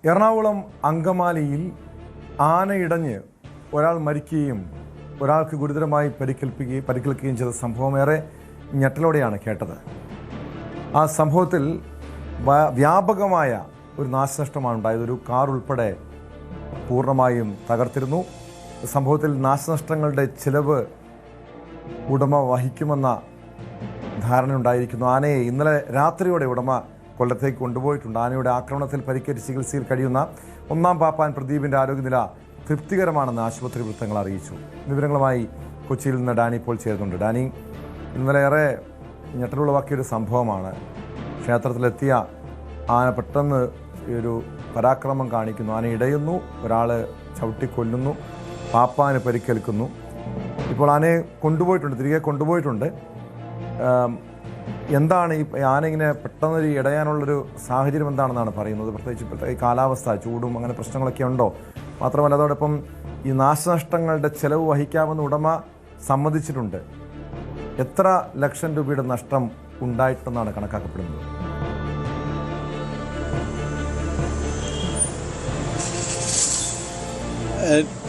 എറണാകുളം അങ്കമാലിയിൽ ആനയിടഞ്ഞ് ഒരാൾ മരിക്കുകയും ഒരാൾക്ക് ഗുരുതരമായി പരിക്കേൽക്കുകയും ചെയ്ത സംഭവം ഏറെ ഞെട്ടലോടെയാണ് കേട്ടത്. ആ സംഭവത്തിൽ വ്യാപകമായ ഒരു നാശനഷ്ടമാണ് ഉണ്ടായത്. ഒരു കാർ ഉൾപ്പെടെ പൂർണ്ണമായും തകർത്തിരുന്നു. സംഭവത്തിൽ നാശനഷ്ടങ്ങളുടെ ചിലവ് ഉടമ വഹിക്കുമെന്ന ധാരണയുണ്ടായിരിക്കുന്നു. ആനയെ ഇന്നലെ രാത്രിയോടെ ഉടമ കൊല്ലത്തേക്ക് കൊണ്ടുപോയിട്ടുണ്ട്. ആനയുടെ ആക്രമണത്തിൽ പരിക്കേറ്റ് ചികിത്സയിൽ കഴിയുന്ന ഒന്നാം പാപ്പാൻ പ്രദീപിൻ്റെ ആരോഗ്യനില തൃപ്തികരമാണെന്ന് ആശുപത്രി വൃത്തങ്ങൾ അറിയിച്ചു. വിവരങ്ങളുമായി കൊച്ചിയിൽ നിന്ന് ഡാനി ഇപ്പോൾ ചേരുന്നുണ്ട്. ഡാനി, ഇന്നലെ ഏറെ ഞെട്ടലുളവാക്കിയൊരു സംഭവമാണ്. ക്ഷേത്രത്തിലെത്തിയ ആന പെട്ടെന്ന് ഒരു പരാക്രമം കാണിക്കുന്നു. ആന ഇടയുന്നു, ഒരാൾ ചവിട്ടിക്കൊല്ലുന്നു, പാപ്പാന് പരിക്കേൽക്കുന്നു. ഇപ്പോൾ ആനയെ തിരികെ കൊണ്ടുപോയിട്ടുണ്ട്. എന്താണ് ഈ ആന ഇങ്ങനെ പെട്ടെന്ന് ഇടയാനുള്ളൊരു സാഹചര്യം എന്താണെന്നാണ് പറയുന്നത്? പ്രത്യേകിച്ച് ഇപ്പോഴത്തെ ഈ കാലാവസ്ഥ, ചൂടും അങ്ങനെ പ്രശ്നങ്ങളൊക്കെ ഉണ്ടോ? മാത്രമല്ല അതോടൊപ്പം ഈ നാശനഷ്ടങ്ങളുടെ ചെലവ് വഹിക്കാമെന്ന് ഉടമ സമ്മതിച്ചിട്ടുണ്ട്. എത്ര ലക്ഷം രൂപയുടെ നഷ്ടം ഉണ്ടായിട്ടെന്നാണ് കണക്കാക്കപ്പെടുന്നത്?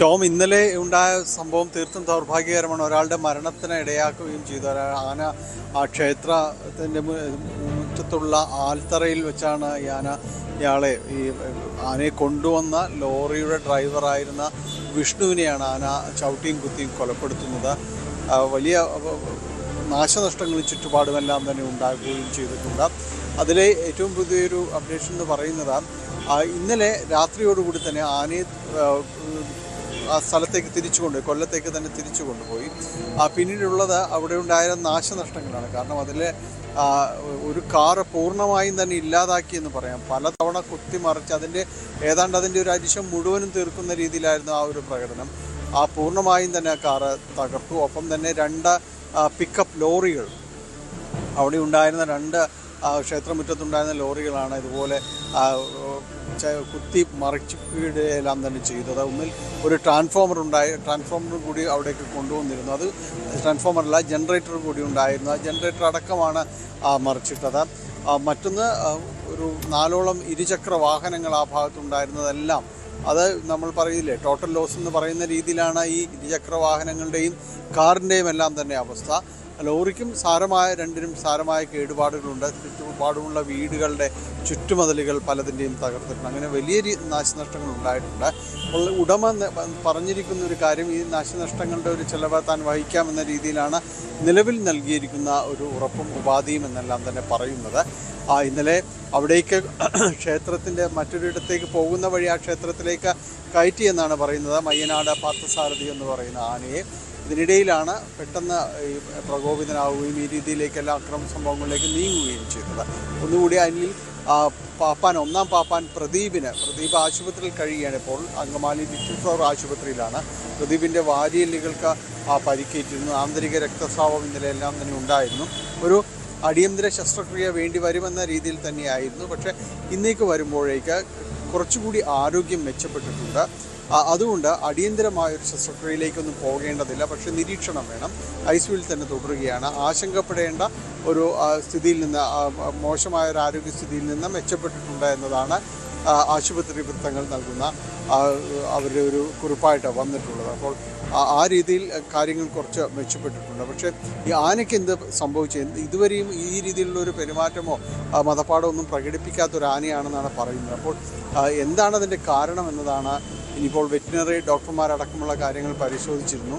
ടോം, ഇന്നലെ ഉണ്ടായ സംഭവം തീർത്തും ദൗർഭാഗ്യകരമാണ്. ഒരാളുടെ മരണത്തിന് ഇടയാക്കുകയും ചെയ്തു. ആന ആ ക്ഷേത്രത്തിൻ്റെ മുറ്റത്തുള്ള ആൽത്തറയിൽ വെച്ചാണ് ഈ ആനയെ കൊണ്ടുവന്ന ലോറിയുടെ ഡ്രൈവറായിരുന്ന വിഷ്ണുവിനെയാണ് ആന ചവിട്ടിയും കുത്തിയും കൊലപ്പെടുത്തുന്നത്. വലിയ നാശനഷ്ടങ്ങളും ചുറ്റുപാടുമെല്ലാം തന്നെ ഉണ്ടാകുകയും ചെയ്തിട്ടുണ്ട്. അതിലെ ഏറ്റവും പുതിയൊരു അപ്ഡേഷൻ എന്ന് പറയുന്നത്, ഇന്നലെ രാത്രിയോടുകൂടി തന്നെ ആനയെ ആ സ്ഥലത്തേക്ക് കൊല്ലത്തേക്ക് തന്നെ തിരിച്ചു കൊണ്ടുപോയി. പിന്നീടുള്ളത് അവിടെ ഉണ്ടായ നാശനഷ്ടങ്ങളാണ്. കാരണം അതിൽ ഒരു കാറ് പൂർണ്ണമായും തന്നെ ഇല്ലാതാക്കിയെന്ന് പറയാം. പലതവണ കുത്തിമറിച്ച് ഏതാണ്ട് അതിൻ്റെ ഒരു അരിശം മുഴുവനും തീർക്കുന്ന രീതിയിലായിരുന്നു ആ ഒരു പ്രകടനം. പൂർണ്ണമായും തന്നെ ആ കാറ് തകർത്തു. ഒപ്പം തന്നെ 2 പിക്കപ്പ് ലോറികൾ, അവിടെ ഉണ്ടായിരുന്ന 2 ക്ഷേത്രമുറ്റത്തുണ്ടായിരുന്ന ലോറികളാണ് ഇതുപോലെ കുത്തി മറിച്ചിടുകയെല്ലാം തന്നെ ചെയ്തത്. ഒന്നിൽ ഒരു ട്രാൻസ്ഫോമർ കൂടി അവിടേക്ക് കൊണ്ടുവന്നിരുന്നു. അത് ട്രാൻസ്ഫോമറല്ല, ജനറേറ്റർ കൂടി ഉണ്ടായിരുന്നു. ആ ജനറേറ്റർ അടക്കമാണ് മറിച്ചിട്ടത്. മറ്റൊന്ന്, ഒരു 4ഓളം ഇരുചക്ര വാഹനങ്ങൾ ആ ഭാഗത്തുണ്ടായിരുന്നതെല്ലാം, അത് നമ്മൾ പറയില്ലേ, ടോട്ടൽ ലോസ് എന്ന് പറയുന്ന രീതിയിലാണ് ഈ ഇരുചക്ര വാഹനങ്ങളുടെയും കാറിൻ്റെയും എല്ലാം തന്നെ അവസ്ഥ. ലോറിക്കും രണ്ടിനും സാരമായ കേടുപാടുകളുണ്ട്. ചുറ്റുപാടുമുള്ള വീടുകളുടെ ചുറ്റുമതിലുകൾ പലതിൻ്റെയും തകർത്തിട്ടുണ്ട്. അങ്ങനെ വലിയ നാശനഷ്ടങ്ങൾ ഉണ്ടായിട്ടുണ്ട്. അപ്പോൾ ഉടമ പറഞ്ഞിരിക്കുന്ന ഒരു കാര്യം, ഈ നാശനഷ്ടങ്ങളുടെ ഒരു ചിലവ് താൻ വഹിക്കാമെന്ന രീതിയിലാണ് നിലവിൽ നൽകിയിരിക്കുന്ന ഒരു ഉറപ്പും ഉപാധിയും എന്നെല്ലാം തന്നെ പറയുന്നത്. ഇന്നലെ അവിടേക്ക് ക്ഷേത്രത്തിൻ്റെ മറ്റൊരിടത്തേക്ക് പോകുന്ന വഴി ആ ക്ഷേത്രത്തിലേക്ക് കയറ്റിയെന്നാണ് പറയുന്നത്, മയ്യനാട് പാർത്ഥസാരഥി എന്ന് പറയുന്ന ആനയെ. ഇതിനിടയിലാണ് പെട്ടെന്ന് ഈ പ്രകോപിതനാവുകയും ഈ രീതിയിലേക്കെല്ലാം അക്രമ സംഭവങ്ങളിലേക്ക് നീങ്ങുകയും ചെയ്തത്. ഒന്നുകൂടി അതിൽ ഒന്നാം പാപ്പാൻ പ്രദീപ് ആശുപത്രിയിൽ കഴിയുകയാണ്. ഇപ്പോൾ അങ്കമാലി ലിറ്റിൽ ആശുപത്രിയിലാണ്. പ്രദീപിൻ്റെ വാരിയെല്ലുകൾക്ക് പരിക്കേറ്റിരുന്നു. ആന്തരിക രക്തസ്രാവം ഇന്നലെയെല്ലാം തന്നെ ഉണ്ടായിരുന്നു. ഒരു അടിയന്തര ശസ്ത്രക്രിയ വേണ്ടി വരുമെന്ന രീതിയിൽ തന്നെയായിരുന്നു. പക്ഷേ ഇന്നേക്ക് വരുമ്പോഴേക്ക് കുറച്ചുകൂടി ആരോഗ്യം മെച്ചപ്പെട്ടിട്ടുണ്ട്. അതുകൊണ്ട് അടിയന്തരമായൊരു ശസ്ത്രക്രിയയിലേക്കൊന്നും പോകേണ്ടതില്ല. പക്ഷേ നിരീക്ഷണം വേണം. ഐസിയുവിൽ തന്നെ തുടരുകയാണ്. ആശങ്കപ്പെടേണ്ട ഒരു സ്ഥിതിയിൽ നിന്ന്, മോശമായൊരു ആരോഗ്യസ്ഥിതിയിൽ നിന്ന് മെച്ചപ്പെട്ടിട്ടുണ്ട് എന്നതാണ് ആശുപത്രി വൃത്തങ്ങൾ നൽകുന്ന അവരുടെ ഒരു കുറിപ്പായിട്ട് വന്നിട്ടുള്ളത്. അപ്പോൾ ആ രീതിയിൽ കാര്യങ്ങൾ കുറച്ച് മെച്ചപ്പെട്ടിട്ടുണ്ട്. പക്ഷേ ഈ ആനയ്ക്ക് എന്ത് സംഭവിച്ചത്? ഇതുവരെയും ഈ രീതിയിലുള്ള ഒരു പെരുമാറ്റമോ മതപ്പാടോ ഒന്നും പ്രകടിപ്പിക്കാത്തൊരു ആനയാണെന്നാണ് പറയുന്നത്. അപ്പോൾ എന്താണ് അതിൻ്റെ കാരണം എന്നതാണ് ഇനിയിപ്പോൾ വെറ്റിനറി ഡോക്ടർമാരടക്കമുള്ള കാര്യങ്ങൾ പരിശോധിച്ചിരുന്നു.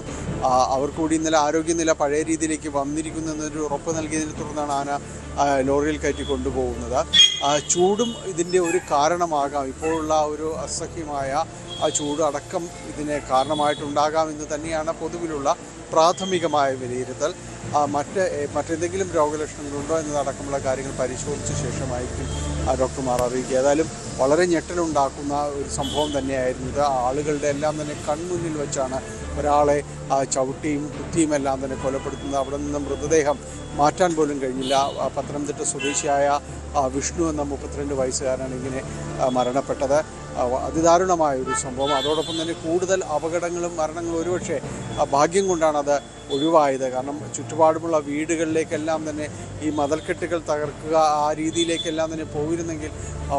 അവർ കൂടി ഇന്നലെ ആരോഗ്യനില പഴയ രീതിയിലേക്ക് വന്നിരിക്കുന്നു എന്നൊരു ഉറപ്പ് നൽകിയതിനെ തുടർന്നാണ് ആന ലോറിയിൽ കയറ്റി കൊണ്ടുപോകുന്നത്. ചൂടും ഇതിൻ്റെ ഒരു കാരണമാകാം. ഇപ്പോഴുള്ള ഒരു അസഹ്യമായ ചൂട് അടക്കം ഇതിന് കാരണമായിട്ടുണ്ടാകാമെന്ന് തന്നെയാണ് പൊതുവിലുള്ള പ്രാഥമികമായ വിലയിരുത്തൽ. മറ്റെന്തെങ്കിലും രോഗലക്ഷണങ്ങളുണ്ടോ എന്നതടക്കമുള്ള കാര്യങ്ങൾ പരിശോധിച്ച ശേഷമായിരിക്കും ഡോക്ടർമാർ അറിയിക്കുക. ഏതായാലും വളരെ ഞെട്ടലുണ്ടാക്കുന്ന ഒരു സംഭവം തന്നെയായിരുന്നു ഇത്. ആളുകളുടെ എല്ലാം തന്നെ കൺമുന്നിൽ വെച്ചാണ് ഒരാളെ ചവിട്ടിയും കുത്തിയും എല്ലാം തന്നെ കൊലപ്പെടുത്തുന്നത്. അവിടെ നിന്ന് മൃതദേഹം മാറ്റാൻ പോലും കഴിഞ്ഞില്ല. പത്തനംതിട്ട സ്വദേശിയായ വിഷ്ണു എന്ന 32 വയസ്സുകാരനാണ് ഇങ്ങനെ മരണപ്പെട്ടത്. അതിദാരുണമായ ഒരു സംഭവം. അതോടൊപ്പം തന്നെ കൂടുതൽ അപകടങ്ങളും മരണങ്ങളും ഒരുപക്ഷെ ഭാഗ്യം കൊണ്ടാണ് അത് ഒഴിവായത്. കാരണം ചുറ്റുപാടുമുള്ള വീടുകളിലേക്കെല്ലാം തന്നെ ഈ മതിൽക്കെട്ടുകൾ തകർക്കുക, ആ രീതിയിലേക്കെല്ലാം തന്നെ പോയിരുന്നെങ്കിൽ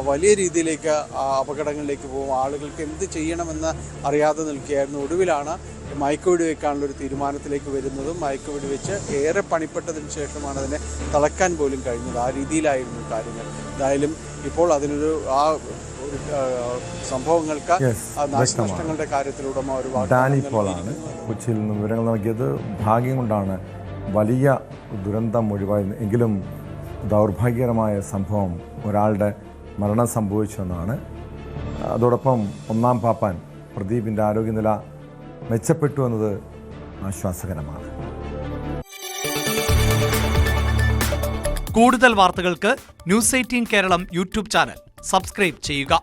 വലിയ രീതിയിലേക്ക് അപകടങ്ങളിലേക്ക് പോകും. ആളുകൾക്ക് എന്ത് ചെയ്യണമെന്ന് അറിയാതെ നിൽക്കുകയായിരുന്നു. ഒടുവിലാണ് മയക്കുവെടി വെക്കാനുള്ളൊരു തീരുമാനത്തിലേക്ക് വരുന്നതും മയക്കുവെടി വെച്ച് ഏറെ പണിപ്പെട്ടതിന് ശേഷമാണ് അതിനെ തളയ്ക്കാൻ പോലും കഴിഞ്ഞത്. ആ രീതിയിലായിരുന്നു കാര്യങ്ങൾ. എന്തായാലും ഇപ്പോൾ അതിനൊരു സംഭവങ്ങൾക്ക് നാശനഷ്ടങ്ങളുടെ കാര്യത്തിൽ ഉടമ ഒരു ഡാനി പോളാണ് കൊച്ചിയിൽ നിന്ന് വിവരങ്ങൾ നൽകിയത്. ഭാഗ്യം കൊണ്ടാണ് വലിയ ദുരന്തം ഒഴിവായത്. എങ്കിലും ദൗർഭാഗ്യകരമായ സംഭവം, ഒരാളുടെ മരണം സംഭവിച്ചെന്നാണ്. അതോടൊപ്പം ഒന്നാം പാപ്പാൻ പ്രദീപിൻ്റെ ആരോഗ്യനില മെച്ചപ്പെട്ടു എന്നത് ആശ്വാസകരമാണ്. കൂടുതൽ വാർത്തകൾക്ക് news 18 Keralam YouTube channel subscribe ചെയ്യുക.